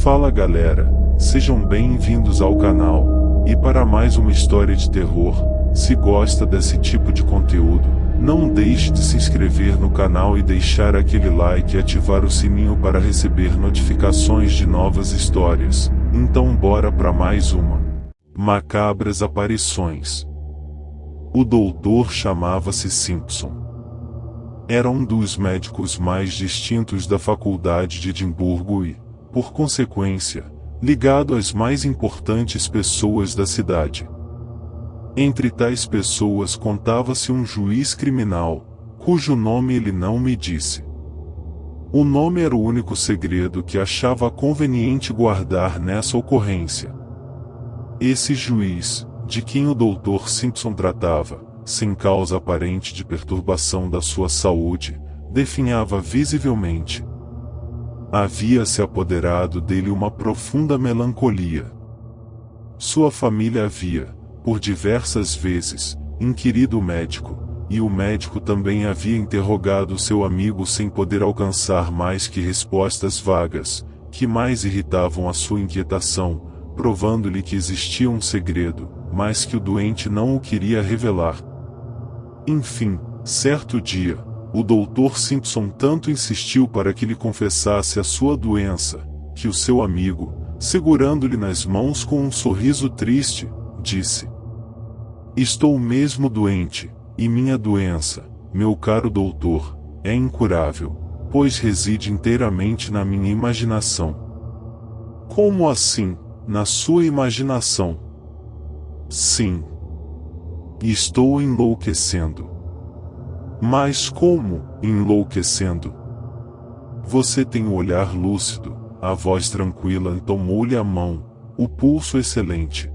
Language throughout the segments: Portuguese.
Fala galera, sejam bem-vindos ao canal, e para mais uma história de terror. Se gosta desse tipo de conteúdo, não deixe de se inscrever no canal e deixar aquele like e ativar o sininho para receber notificações de novas histórias. Então bora para mais uma. Macabras aparições. O doutor chamava-se Simpson. Era um dos médicos mais distintos da faculdade de Edimburgo e, por consequência, ligado às mais importantes pessoas da cidade. Entre tais pessoas contava-se um juiz criminal, cujo nome ele não me disse. O nome era o único segredo que achava conveniente guardar nessa ocorrência. Esse juiz, de quem o Dr. Simpson tratava, sem causa aparente de perturbação da sua saúde, definhava visivelmente. Havia-se apoderado dele uma profunda melancolia. Sua família havia, por diversas vezes, inquirido o médico, e o médico também havia interrogado seu amigo sem poder alcançar mais que respostas vagas, que mais irritavam a sua inquietação, provando-lhe que existia um segredo, mas que o doente não o queria revelar. Enfim, certo dia, o Dr. Simpson tanto insistiu para que lhe confessasse a sua doença, que o seu amigo, segurando-lhe nas mãos com um sorriso triste, disse: "Estou mesmo doente, e minha doença, meu caro doutor, é incurável, pois reside inteiramente na minha imaginação." "Como assim, na sua imaginação?" "Sim. Estou enlouquecendo." "Mas como, enlouquecendo?" "Você tem o olhar lúcido, a voz tranquila." Tomou-lhe a mão, o pulso excelente.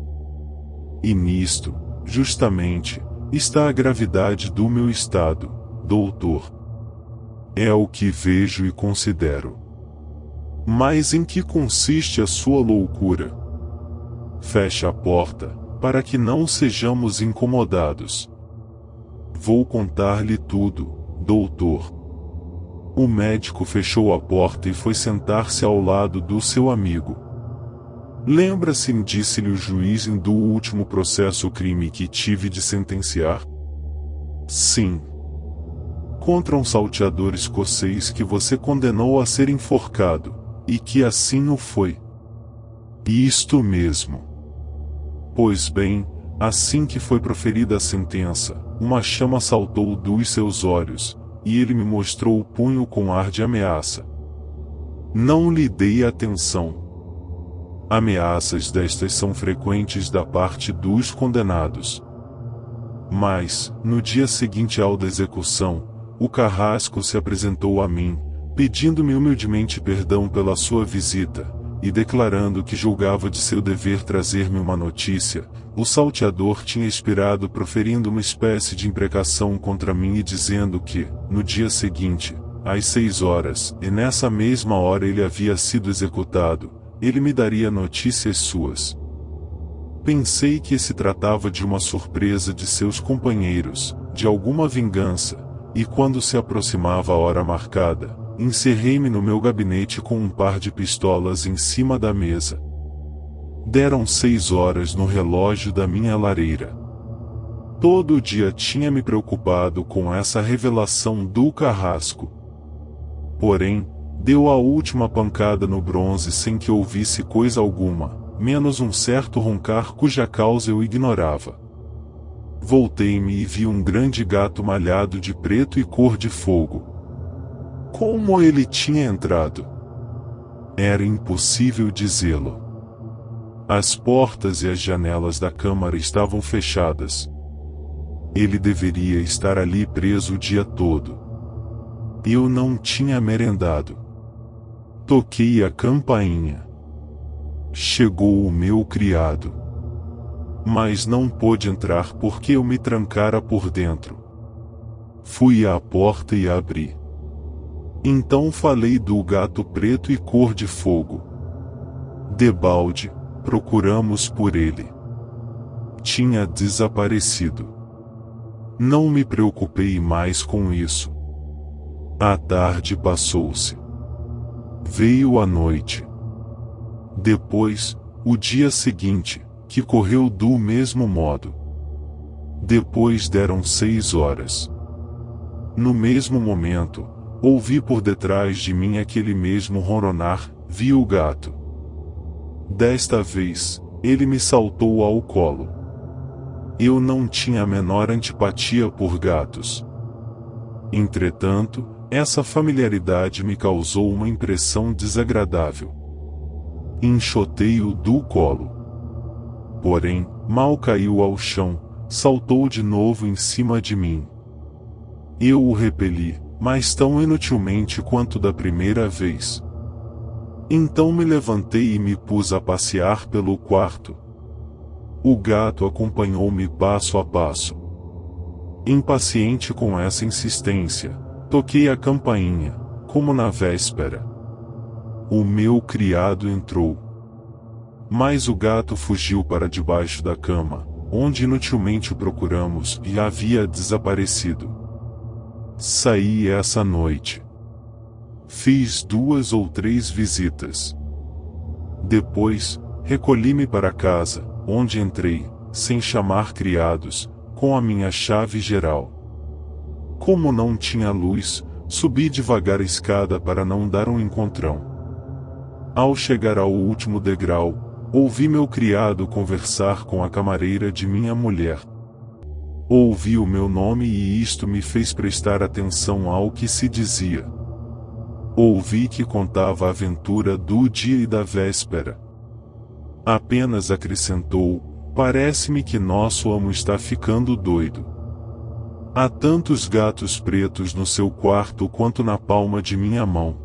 "E nisto, justamente, está a gravidade do meu estado, doutor. É o que vejo e considero." "Mas em que consiste a sua loucura?" "Feche a porta, para que não sejamos incomodados." "Vou contar-lhe tudo, doutor." O médico fechou a porta e foi sentar-se ao lado do seu amigo. "Lembra-se", disse-lhe o juiz, do último processo crime que tive de sentenciar?" "Sim. Contra um salteador escocês que você condenou a ser enforcado, e que assim o foi." "Isto mesmo." "Pois bem, assim que foi proferida a sentença, uma chama saltou dos seus olhos, e ele me mostrou o punho com ar de ameaça. Não lhe dei atenção. Ameaças destas são frequentes da parte dos condenados. Mas, no dia seguinte ao da execução, o carrasco se apresentou a mim, pedindo-me humildemente perdão pela sua visita, e declarando que julgava de seu dever trazer-me uma notícia. O salteador tinha expirado, proferindo uma espécie de imprecação contra mim e dizendo que, no dia seguinte, às 6 horas, e nessa mesma hora ele havia sido executado, ele me daria notícias suas. Pensei que se tratava de uma surpresa de seus companheiros, de alguma vingança, e quando se aproximava a hora marcada, encerrei-me no meu gabinete com um par de pistolas em cima da mesa. Deram 6 horas no relógio da minha lareira. Todo o dia tinha me preocupado com essa revelação do carrasco. Porém, deu a última pancada no bronze sem que ouvisse coisa alguma, menos um certo roncar cuja causa eu ignorava. Voltei-me e vi um grande gato malhado de preto e cor de fogo. Como ele tinha entrado? Era impossível dizê-lo. As portas e as janelas da câmara estavam fechadas. Ele deveria estar ali preso o dia todo. Eu não tinha merendado. Toquei a campainha. Chegou o meu criado. Mas não pôde entrar porque eu me trancara por dentro. Fui à porta e abri. Então falei do gato preto e cor de fogo. Debalde, procuramos por ele. Tinha desaparecido. Não me preocupei mais com isso. A tarde passou-se. Veio a noite. Depois, o dia seguinte, que correu do mesmo modo. Depois deram 6 horas. No mesmo momento, ouvi por detrás de mim aquele mesmo ronronar, vi o gato. Desta vez, ele me saltou ao colo. Eu não tinha a menor antipatia por gatos. Entretanto, essa familiaridade me causou uma impressão desagradável. Enxotei-o do colo. Porém, mal caiu ao chão, saltou de novo em cima de mim. Eu o repeli, mas tão inutilmente quanto da primeira vez. Então me levantei e me pus a passear pelo quarto. O gato acompanhou-me passo a passo. Impaciente com essa insistência, toquei a campainha, como na véspera. O meu criado entrou. Mas o gato fugiu para debaixo da cama, onde inutilmente o procuramos e havia desaparecido. Saí essa noite. Fiz 2 ou 3 visitas. Depois, recolhi-me para casa, onde entrei, sem chamar criados, com a minha chave geral. Como não tinha luz, subi devagar a escada para não dar um encontrão. Ao chegar ao último degrau, ouvi meu criado conversar com a camareira de minha mulher. Ouvi o meu nome e isto me fez prestar atenção ao que se dizia. Ouvi que contava a aventura do dia e da véspera. Apenas acrescentou: parece-me que nosso amo está ficando doido. Há tantos gatos pretos no seu quarto quanto na palma de minha mão.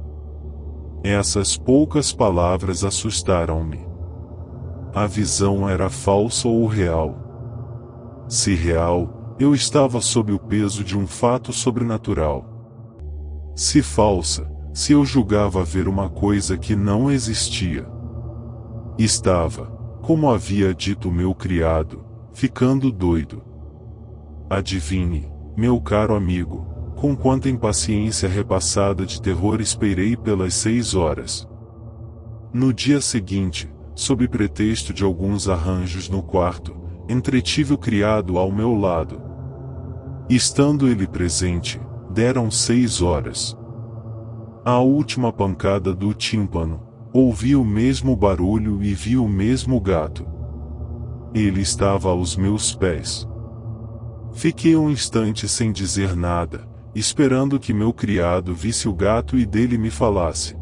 Essas poucas palavras assustaram-me. A visão era falsa ou real? Se real, eu estava sob o peso de um fato sobrenatural. Se falsa, se eu julgava ver uma coisa que não existia. Estava, como havia dito meu criado, ficando doido. Adivinhe, meu caro amigo, com quanta impaciência repassada de terror esperei pelas 6 horas. No dia seguinte, sob pretexto de alguns arranjos no quarto, entretive o criado ao meu lado. Estando ele presente, deram 6 horas. A última pancada do tímpano, ouvi o mesmo barulho e vi o mesmo gato. Ele estava aos meus pés. Fiquei um instante sem dizer nada, esperando que meu criado visse o gato e dele me falasse.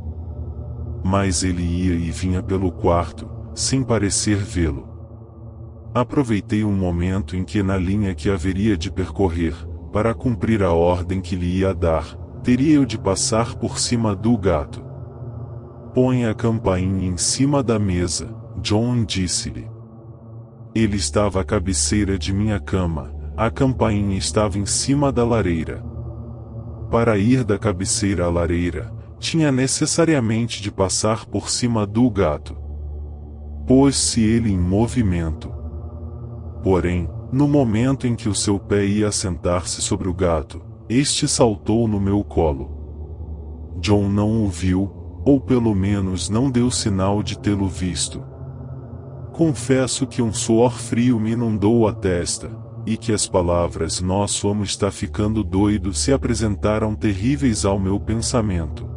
Mas ele ia e vinha pelo quarto, sem parecer vê-lo. Aproveitei um momento em que na linha que haveria de percorrer, para cumprir a ordem que lhe ia dar, teria eu de passar por cima do gato. Põe a campainha em cima da mesa, John disse-lhe. Ele estava à cabeceira de minha cama, a campainha estava em cima da lareira. Para ir da cabeceira à lareira, tinha necessariamente de passar por cima do gato. Pôs-se ele em movimento. Porém, no momento em que o seu pé ia assentar-se sobre o gato, este saltou no meu colo. John não o viu, ou pelo menos não deu sinal de tê-lo visto. Confesso que um suor frio me inundou a testa, e que as palavras "nosso amo está ficando doido" se apresentaram terríveis ao meu pensamento.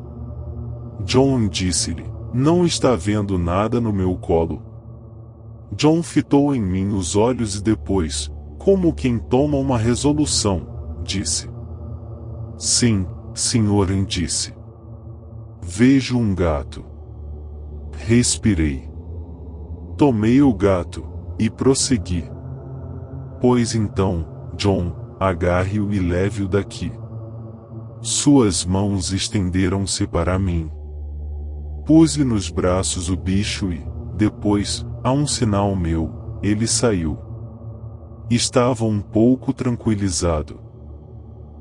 John disse-lhe: não está vendo nada no meu colo? John fitou em mim os olhos e depois, como quem toma uma resolução, disse: sim, senhor, disse. Vejo um gato. Respirei. Tomei o gato, e prossegui. Pois então, John, agarre-o e leve-o daqui. Suas mãos estenderam-se para mim. Pus-lhe nos braços o bicho e, depois, a um sinal meu, ele saiu. Estava um pouco tranquilizado.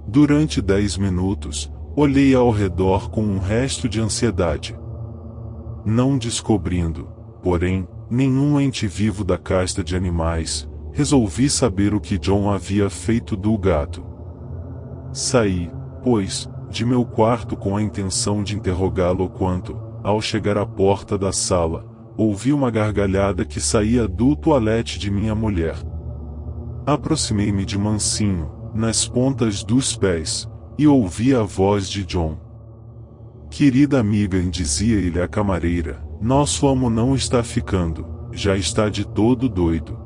Durante 10 minutos, olhei ao redor com um resto de ansiedade. Não descobrindo, porém, nenhum ente vivo da casta de animais, resolvi saber o que John havia feito do gato. Saí, pois, de meu quarto com a intenção de interrogá-lo quando, ao chegar à porta da sala, ouvi uma gargalhada que saía do toalete de minha mulher. Aproximei-me de mansinho, nas pontas dos pés, e ouvi a voz de John. Querida amiga, dizia ele à camareira, nosso amo não está ficando, já está de todo doido.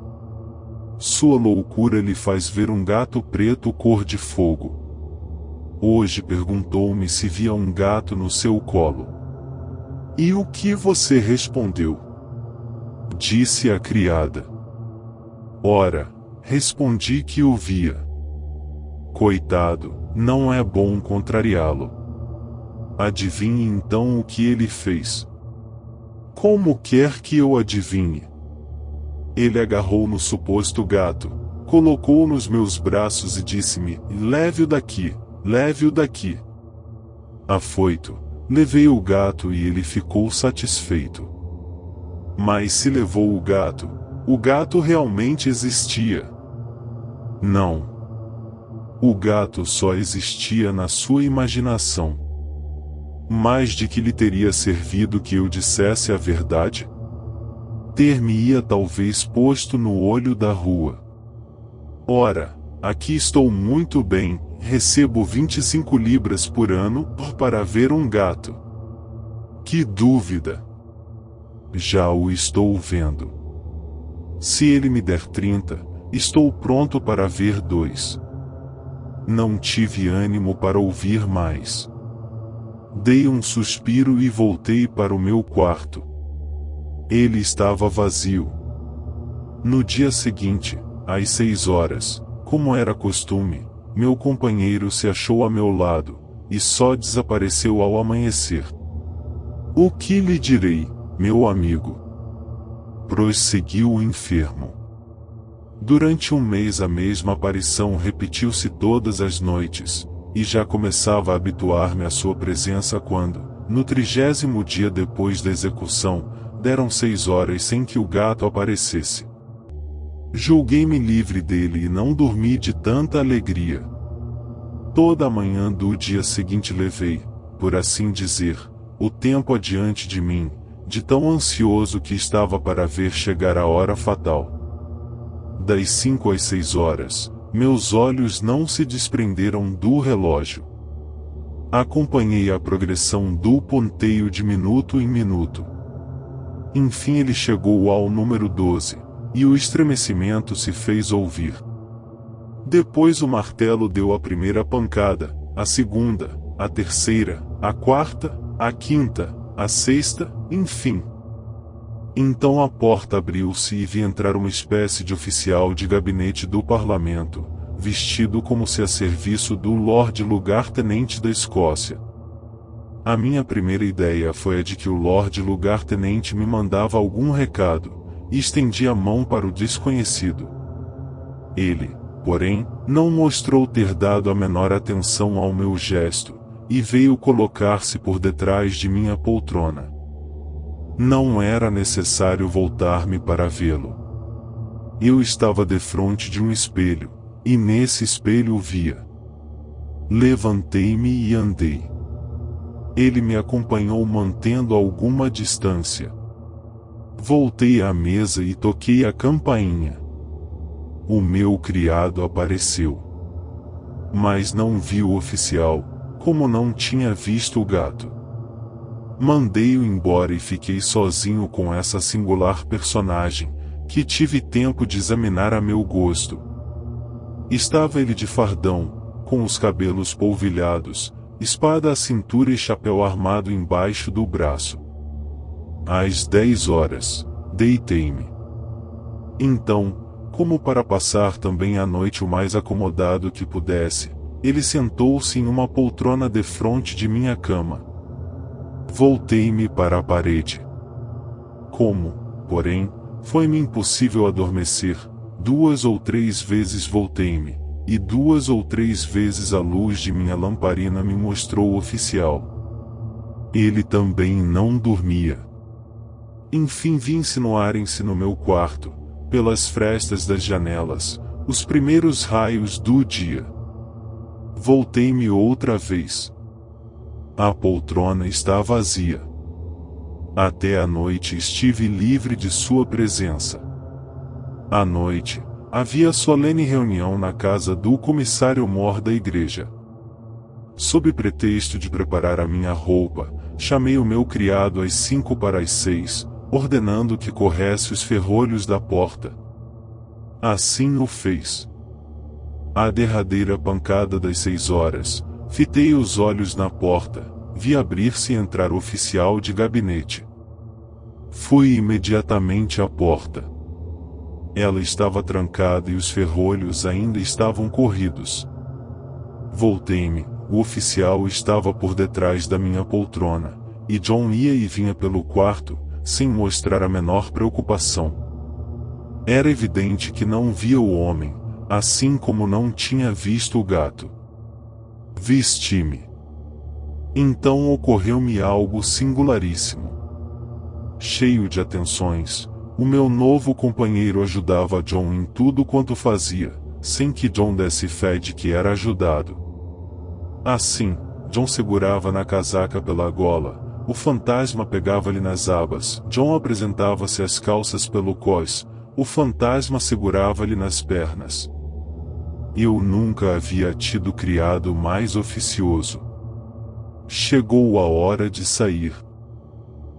Sua loucura lhe faz ver um gato preto cor de fogo. Hoje perguntou-me se via um gato no seu colo. E o que você respondeu? Disse a criada. Ora, respondi que o via. Coitado, não é bom contrariá-lo. Adivinhe então o que ele fez. Como quer que eu adivinhe? Ele agarrou no suposto gato, colocou-o nos meus braços e disse-me, leve-o daqui, leve-o daqui. Afoito, levei o gato e ele ficou satisfeito. Mas se levou o gato realmente existia. Não. O gato só existia na sua imaginação. Mas de que lhe teria servido que eu dissesse a verdade? Ter-me-ia talvez posto no olho da rua. Ora, aqui estou muito bem, recebo 25 libras por ano para ver um gato. Que dúvida! Já o estou vendo. Se ele me der 30, estou pronto para ver 2. Não tive ânimo para ouvir mais. Dei um suspiro e voltei para o meu quarto. Ele estava vazio. No dia seguinte, às 6 horas, como era costume, meu companheiro se achou a meu lado, e só desapareceu ao amanhecer. O que lhe direi, meu amigo? Prosseguiu o enfermo. Durante um mês a mesma aparição repetiu-se todas as noites, e já começava a habituar-me à sua presença quando, no 30º dia depois da execução, deram 6 horas sem que o gato aparecesse. Julguei-me livre dele e não dormi de tanta alegria. Toda a manhã do dia seguinte levei, por assim dizer, o tempo adiante de mim, de tão ansioso que estava para ver chegar a hora fatal. Das 5 às 6 horas, meus olhos não se desprenderam do relógio. Acompanhei a progressão do ponteio de minuto em minuto. Enfim ele chegou ao número 12, e o estremecimento se fez ouvir. Depois o martelo deu a primeira pancada, a segunda, a terceira, a quarta, a quinta, a sexta, enfim. Então a porta abriu-se e vi entrar uma espécie de oficial de gabinete do parlamento, vestido como se a serviço do Lord Lugar-Tenente da Escócia. A minha primeira ideia foi a de que o Lord Lugar-Tenente me mandava algum recado, e estendi a mão para o desconhecido. Ele, porém, não mostrou ter dado a menor atenção ao meu gesto, e veio colocar-se por detrás de minha poltrona. Não era necessário voltar-me para vê-lo. Eu estava defronte de um espelho, e nesse espelho o via. Levantei-me e andei. Ele me acompanhou mantendo alguma distância. Voltei à mesa e toquei a campainha. O meu criado apareceu. Mas não vi o oficial, como não tinha visto o gato. Mandei-o embora e fiquei sozinho com essa singular personagem, que tive tempo de examinar a meu gosto. Estava ele de fardão, com os cabelos polvilhados, espada à cintura e chapéu armado embaixo do braço. Às 10 horas, deitei-me. Então, como para passar também a noite o mais acomodado que pudesse, ele sentou-se em uma poltrona defronte de minha cama. Voltei-me para a parede. Como, porém, foi-me impossível adormecer, 2 ou 3 vezes voltei-me, e 2 ou 3 vezes a luz de minha lamparina me mostrou o oficial. Ele também não dormia. Enfim vi insinuarem-se no meu quarto, pelas frestas das janelas, os primeiros raios do dia. Voltei-me outra vez. A poltrona está vazia. Até a noite estive livre de sua presença. À noite, havia solene reunião na casa do comissário-mor da igreja. Sob pretexto de preparar a minha roupa, chamei o meu criado às 5 para as 6, ordenando que corresse os ferrolhos da porta. Assim o fez. À derradeira pancada das 6 horas, fitei os olhos na porta, vi abrir-se e entrar o oficial de gabinete. Fui imediatamente à porta. Ela estava trancada e os ferrolhos ainda estavam corridos. Voltei-me, o oficial estava por detrás da minha poltrona, e John ia e vinha pelo quarto, sem mostrar a menor preocupação. Era evidente que não via o homem, assim como não tinha visto o gato. Vesti-me. Então ocorreu-me algo singularíssimo. Cheio de atenções, o meu novo companheiro ajudava John em tudo quanto fazia, sem que John desse fé de que era ajudado. Assim, John segurava na casaca pela gola, o fantasma pegava-lhe nas abas, John apresentava-se as calças pelo cós, o fantasma segurava-lhe nas pernas. Eu nunca havia tido criado mais oficioso. Chegou a hora de sair.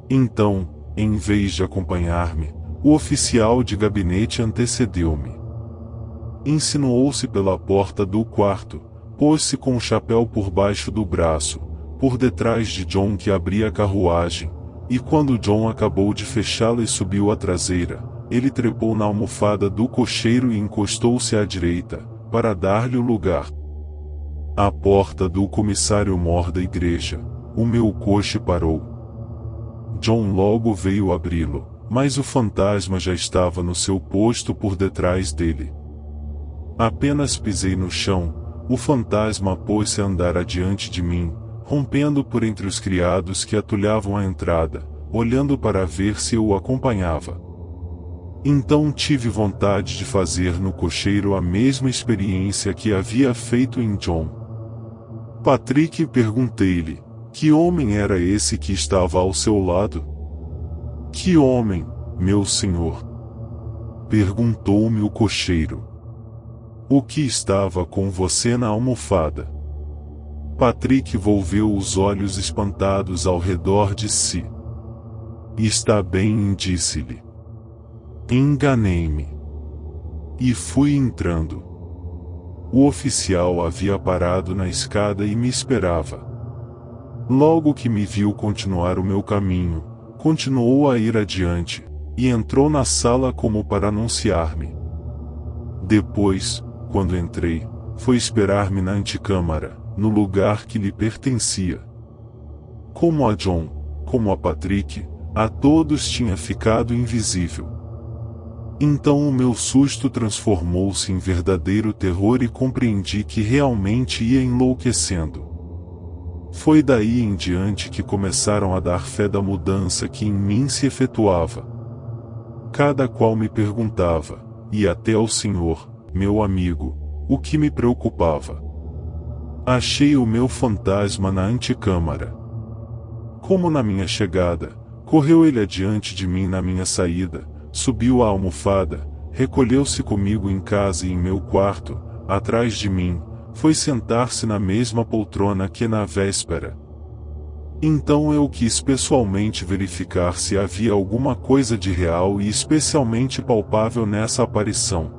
Então, em vez de acompanhar-me, o oficial de gabinete antecedeu-me. Insinuou-se pela porta do quarto, pôs-se com o chapéu por baixo do braço, por detrás de John que abria a carruagem, e quando John acabou de fechá-la e subiu à traseira, ele trepou na almofada do cocheiro e encostou-se à direita, para dar-lhe o lugar. À porta do comissário-mor da igreja, o meu coche parou. John logo veio abri-lo, mas o fantasma já estava no seu posto por detrás dele. Apenas pisei no chão, o fantasma pôs-se a andar adiante de mim, rompendo por entre os criados que atulhavam a entrada, olhando para ver se eu o acompanhava. Então tive vontade de fazer no cocheiro a mesma experiência que havia feito em John. Patrick, perguntei-lhe, que homem era esse que estava ao seu lado? Que homem, meu senhor? Perguntou-me o cocheiro. O que estava com você na almofada? Patrick volveu os olhos espantados ao redor de si. Está bem, disse-lhe. Enganei-me. E fui entrando. O oficial havia parado na escada e me esperava. Logo que me viu continuar o meu caminho, continuou a ir adiante, e entrou na sala como para anunciar-me. Depois, quando entrei, foi esperar-me na antecâmara, no lugar que lhe pertencia. Como a John, como a Patrick, a todos tinha ficado invisível. Então o meu susto transformou-se em verdadeiro terror e compreendi que realmente ia enlouquecendo. Foi daí em diante que começaram a dar fé da mudança que em mim se efetuava. Cada qual me perguntava, e até ao senhor, meu amigo, o que me preocupava. Achei o meu fantasma na antecâmara. Como na minha chegada, correu ele adiante de mim na minha saída, subiu a almofada, recolheu-se comigo em casa e em meu quarto, atrás de mim, foi sentar-se na mesma poltrona que na véspera. Então eu quis pessoalmente verificar se havia alguma coisa de real e especialmente palpável nessa aparição.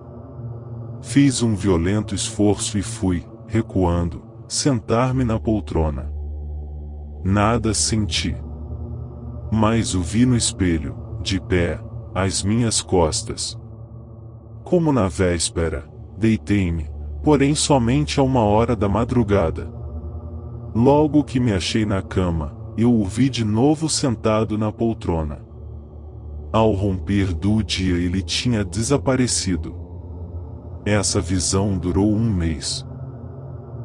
Fiz um violento esforço e fui, recuando, sentar-me na poltrona. Nada senti. Mas o vi no espelho, de pé, às minhas costas. Como na véspera, deitei-me, porém somente a 1 hora da madrugada. Logo que me achei na cama, eu o vi de novo sentado na poltrona. Ao romper do dia ele tinha desaparecido. Essa visão durou 1 mês.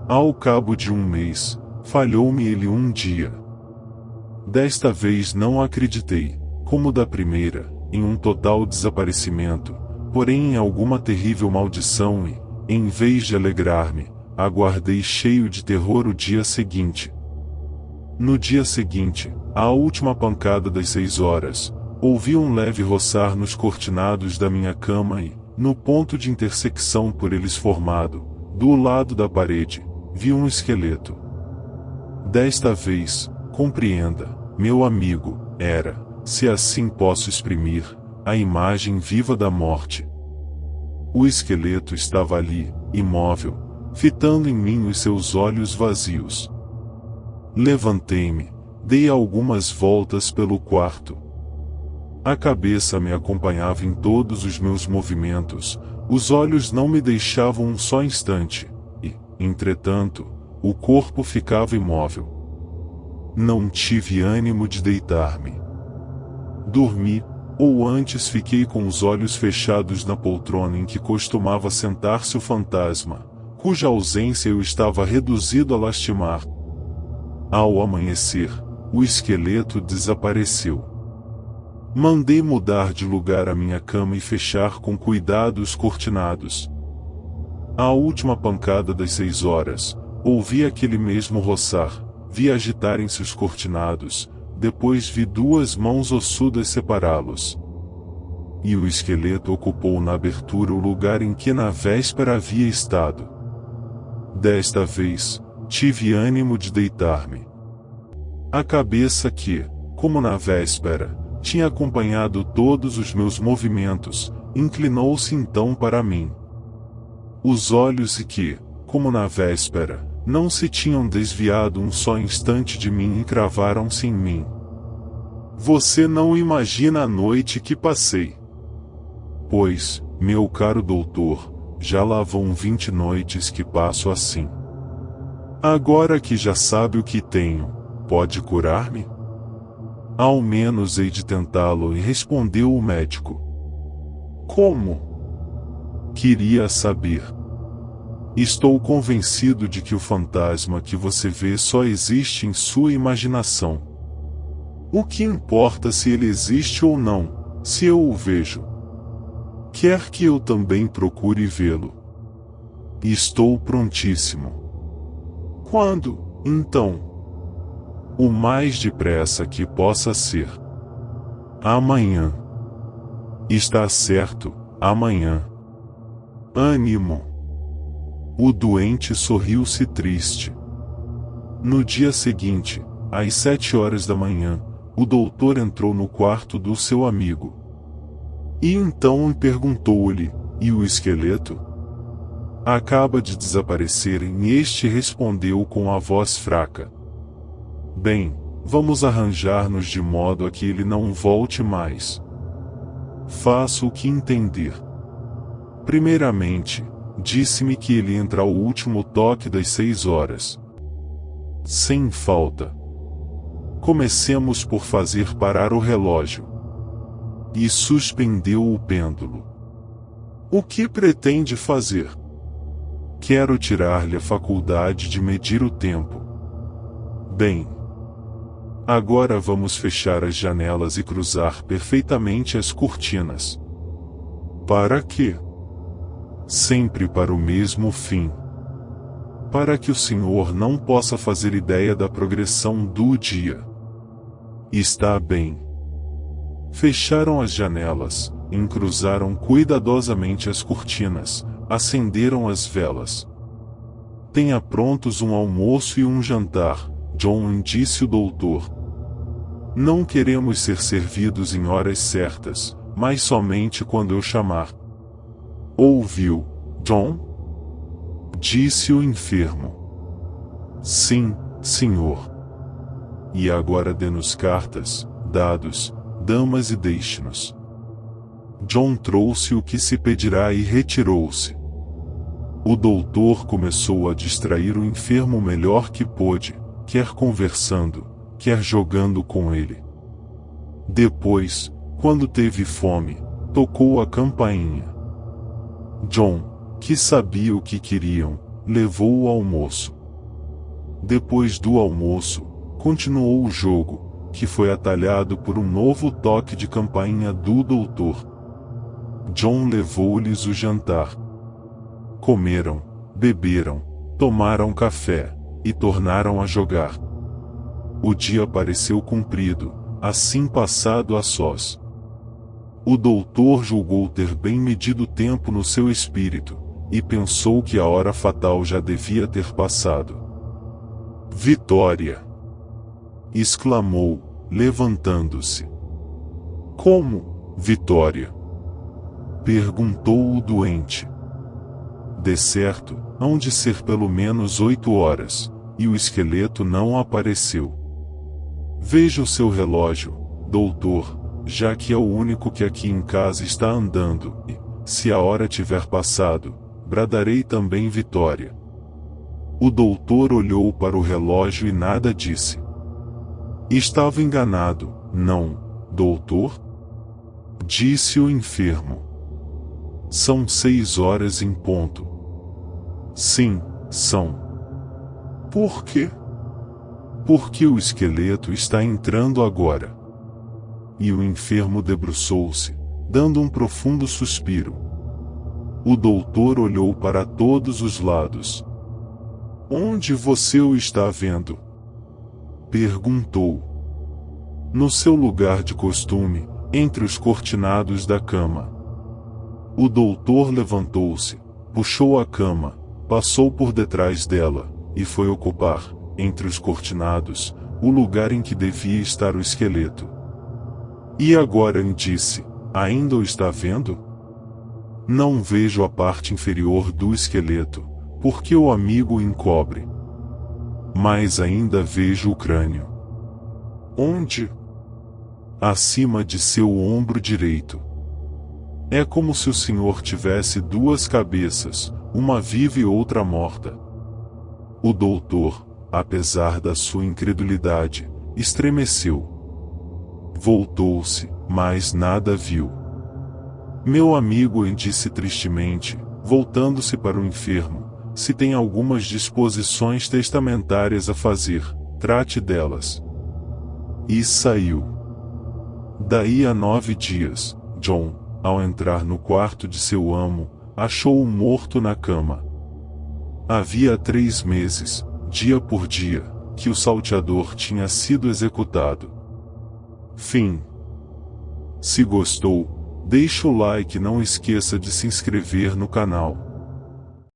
Ao cabo de 1 mês, falhou-me ele um dia. Desta vez não acreditei, como da primeira, em um total desaparecimento, porém em alguma terrível maldição e, em vez de alegrar-me, aguardei cheio de terror o dia seguinte. No dia seguinte, à última pancada das 6 horas, ouvi um leve roçar nos cortinados da minha cama e, no ponto de intersecção por eles formado, do lado da parede, vi um esqueleto. Desta vez, compreenda, meu amigo, era, se assim posso exprimir, a imagem viva da morte. O esqueleto estava ali, imóvel, fitando em mim os seus olhos vazios. Levantei-me, dei algumas voltas pelo quarto. A cabeça me acompanhava em todos os meus movimentos, os olhos não me deixavam um só instante, e, entretanto, o corpo ficava imóvel. Não tive ânimo de deitar-me. Dormi, ou antes fiquei com os olhos fechados na poltrona em que costumava sentar-se o fantasma, cuja ausência eu estava reduzido a lastimar. Ao amanhecer, o esqueleto desapareceu. Mandei mudar de lugar a minha cama e fechar com cuidado os cortinados. À última pancada das 6 horas, ouvi aquele mesmo roçar, vi agitarem-se os cortinados, depois vi 2 mãos ossudas separá-los. E o esqueleto ocupou na abertura o lugar em que na véspera havia estado. Desta vez, tive ânimo de deitar-me. A cabeça que, como na véspera, tinha acompanhado todos os meus movimentos, inclinou-se então para mim. Os olhos e que, como na véspera, não se tinham desviado um só instante de mim encravaram-se em mim. Você não imagina a noite que passei. Pois, meu caro doutor, já lá vão 20 noites que passo assim. Agora que já sabe o que tenho, pode curar-me? Ao menos hei de tentá-lo, e respondeu o médico. Como? Queria saber. Estou convencido de que o fantasma que você vê só existe em sua imaginação. O que importa se ele existe ou não, se eu o vejo? Quer que eu também procure vê-lo? Estou prontíssimo. Quando, então? O mais depressa que possa ser. Amanhã. Está certo, amanhã. Ânimo. O doente sorriu-se triste. No dia seguinte, às 7 horas da manhã, o doutor entrou no quarto do seu amigo. E então perguntou-lhe, e o esqueleto? Acaba de desaparecer, e este respondeu com a voz fraca. Bem, vamos arranjar-nos de modo a que ele não volte mais. Faço o que entender. Primeiramente, disse-me que ele entra ao último toque das 6 horas. Sem falta. Comecemos por fazer parar o relógio. E suspendeu o pêndulo. O que pretende fazer? Quero tirar-lhe a faculdade de medir o tempo. Bem. Agora vamos fechar as janelas e cruzar perfeitamente as cortinas. Para quê? Sempre para o mesmo fim. Para que o senhor não possa fazer ideia da progressão do dia. Está bem. Fecharam as janelas, encruzaram cuidadosamente as cortinas, acenderam as velas. Tenha prontos um almoço e um jantar, John, disse o doutor. Não queremos ser servidos em horas certas, mas somente quando eu chamar. Ouviu, John? Disse o enfermo. Sim, senhor. E agora dê-nos cartas, dados, damas e deixe-nos. John trouxe o que se pedirá e retirou-se. O doutor começou a distrair o enfermo o melhor que pôde, quer conversando, quer jogando com ele. Depois, quando teve fome, tocou a campainha. John, que sabia o que queriam, levou o almoço. Depois do almoço, continuou o jogo, que foi atalhado por um novo toque de campainha do doutor. John levou-lhes o jantar. Comeram, beberam, tomaram café, e tornaram a jogar. O dia pareceu comprido, assim passado a sós. O doutor julgou ter bem medido o tempo no seu espírito, e pensou que a hora fatal já devia ter passado. Vitória! Exclamou, levantando-se. Como, Vitória? Perguntou o doente. De certo, hão de ser pelo menos 8 horas, e o esqueleto não apareceu. Veja o seu relógio, doutor, já que é o único que aqui em casa está andando, e, se a hora tiver passado, bradarei também vitória. O doutor olhou para o relógio e nada disse. Estava enganado, não, doutor? Disse o enfermo. São 6 horas em ponto. Sim, são. Por quê? Porque o esqueleto está entrando agora. E o enfermo debruçou-se, dando um profundo suspiro. O doutor olhou para todos os lados. Onde você o está vendo? Perguntou. No seu lugar de costume, entre os cortinados da cama. O doutor levantou-se, puxou a cama, passou por detrás dela, e foi ocupar, entre os cortinados, o lugar em que devia estar o esqueleto. E agora disse, ainda o está vendo? Não vejo a parte inferior do esqueleto, porque o amigo o encobre. Mas ainda vejo o crânio. Onde? Acima de seu ombro direito. É como se o senhor tivesse 2 cabeças, uma viva e outra morta. O doutor, apesar da sua incredulidade, estremeceu. Voltou-se, mas nada viu. Meu amigo disse tristemente, voltando-se para o enfermo, se tem algumas disposições testamentárias a fazer, trate delas. E saiu. Daí a 9 dias, John, ao entrar no quarto de seu amo, achou-o morto na cama. Havia 3 meses, dia por dia, que o salteador tinha sido executado. Fim. Se gostou, deixa o like e não esqueça de se inscrever no canal.